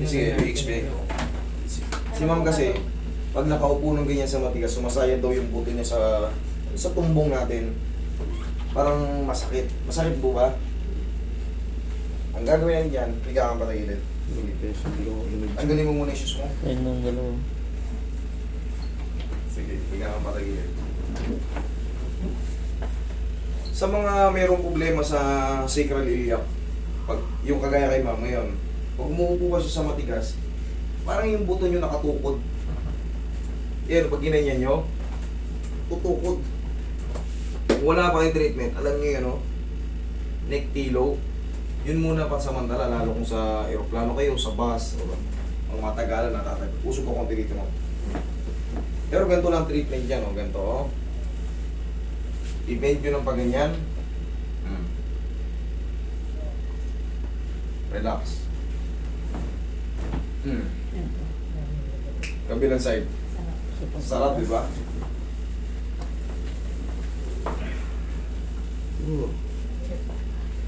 Sige, i-explain ko. Si ma'am kasi, pag nakaupo ng ganyan sa matigas, sumasayad daw yung buto niya sa tumbong natin. Parang masakit. Masakit po ba? Ang gagawin yan, higa kang patagilid. Tanggalin mo muna yung shoes mo. Ayun nung dalawa. Sige, higa kang patagilid. Sa mga mayroong problema sa sacral iliac, pag yung kagaya kay ma'am ngayon, pag umuupo ka siya sa matigas, parang yung buto nyo nakatukod. Yan, pag ginanyan nyo, tutukod. Kung wala pa kayong treatment, alam nyo yan, no? Neck pillow. Yun muna pa samantala, lalo kung sa aeroplano kayo, sa bus, o ang matagalan, natatag. Usog ko konti dito, no? Pero ganito lang treatment yan, no? Ganito, oh. I-bend nyo ng paganyan. Relax. Kabilang side. Sarap, di ba?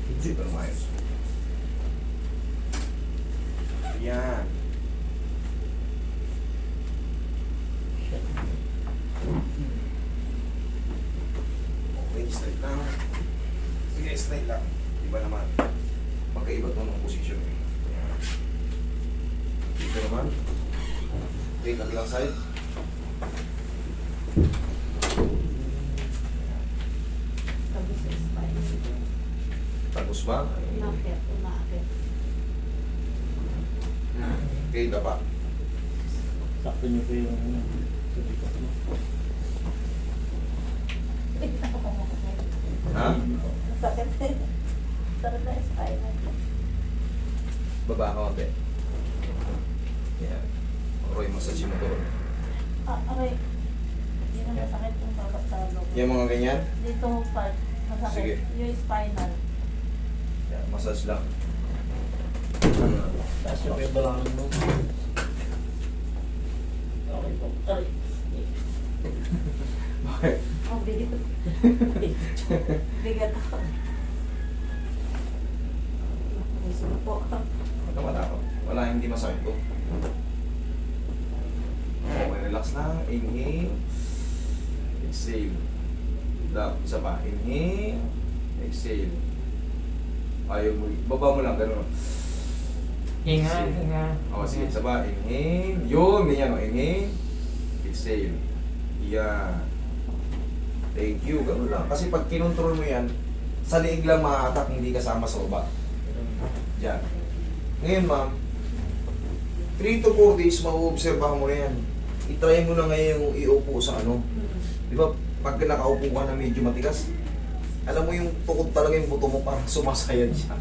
Hindi pa naman. Yan. Okay, straight lang. Sige, straight lang. Iba naman. Magkaiba ito ng position. Yan. Dito naman. Okay, kabilang side. Tapos sa spine. Tapos ba? Umaakit, umaakit. Okay, dapa. Sakto niyo po yung ano. Sabi ko ano. Ha? Sakit eh. Sakit na spine. Baba ka konti. Yan. Roy, massage mo to. Aray. Hindi na masakit yung babagtalo. Yung mga ganyan? Dito mo part. Masakit. Sige. Yung spinal. Yan, massage lang. Taas yung may balangan mo. Okay po. Aray. Bakit? Oh, bigat. Bigat ako. Gusto po. Huwag ka matakot. Wala, hindi masakit to. Okay, relax lang. Inhale. Exhale. Isa pa. Inhale. Exhale. Ayaw mo. Baba mo lang. Ganun. Hinga, Exhale. hinga. O, sige. Isa pa. Inhale. Yun. Ganyan. O. Inhale. Exhale. Yan. Thank you. Ganun lang. Kasi pag kinontrol mo yan, sa liig lang ma-attack, hindi kasama sa baba. Diyan. Ngayon, ma'am, 3 to 4 days, mauobserbahan mo na yan. I-try mo na ngayon yung iupo sa ano. Di ba, pag nakaupo ka na medyo matigas, alam mo yung tukod talaga yung buto mo parang sumasayad siya.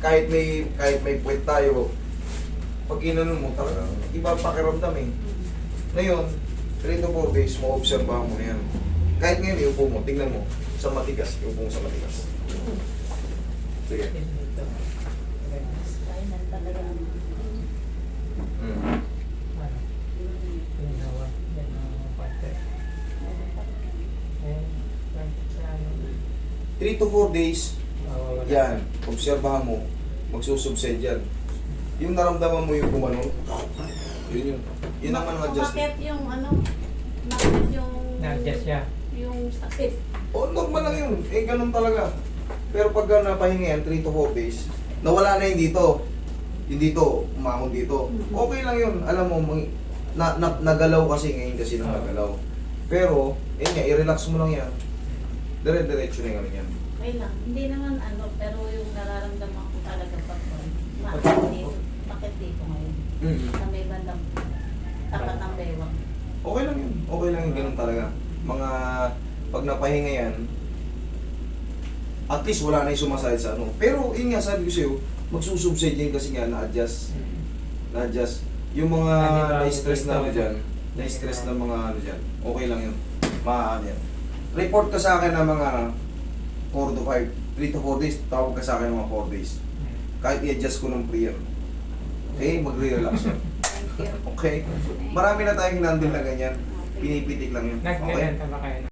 Kahit may puwet tayo, pag inanon mo, talaga iba pakiramdam eh. Ngayon, 3 to 4 days, mauobserbahan mo na yan. Kahit ngayon, iupo mo, tingnan mo, sa matigas, iupo mo sa matigas. Sige. Spinal talaga. Mm. 3 to 4 days, yan, obserbahan mo, magsusubside yan. Yung naramdaman mo yung gumanon, yun. Yun naman ang adjust. Umakit yung ano, umakit yung... Na-adjust siya. Yung sakit. O, normal lang yun. Eh, ganun talaga. Pero pag napahinga yan, 3 to 4 days, nawala na yung dito. Yung dito, umahon dito. Okay lang yun. Alam mo, nagalaw kasi ngayon kasi nang nagalaw. Pero, yun nga, i-relax mo lang yan. Dire-diretso na yung yan. Okay lang. Hindi naman ano, pero yung nararamdaman ko talaga pag bakit dito ngayon? Sa may bandang tapat ng bewang. Okay lang yun. Okay lang yun. Ganun talaga. Mga, pag napahinga yan, at least wala na yung sumasayad sa ano. Pero, yun nga, sabi ko sa'yo, magsusubside yan kasi nga, na-adjust. Na-adjust. Yung mga na-stress na ano dyan, na-stress na mga ano dyan, okay lang yun. Maaan yan. Report ka sa akin ng mga 4 to 5, 3 to 4 days, tawag ka sa akin ng mga 4 days. Kahit i-adjust ko ng prayer. Okay, magre-relax yan. Thank you. Okay? Marami na tayong hinandle na ganyan. Pinipitik lang yun. Okay? Nag-ganyan ka ba kayo?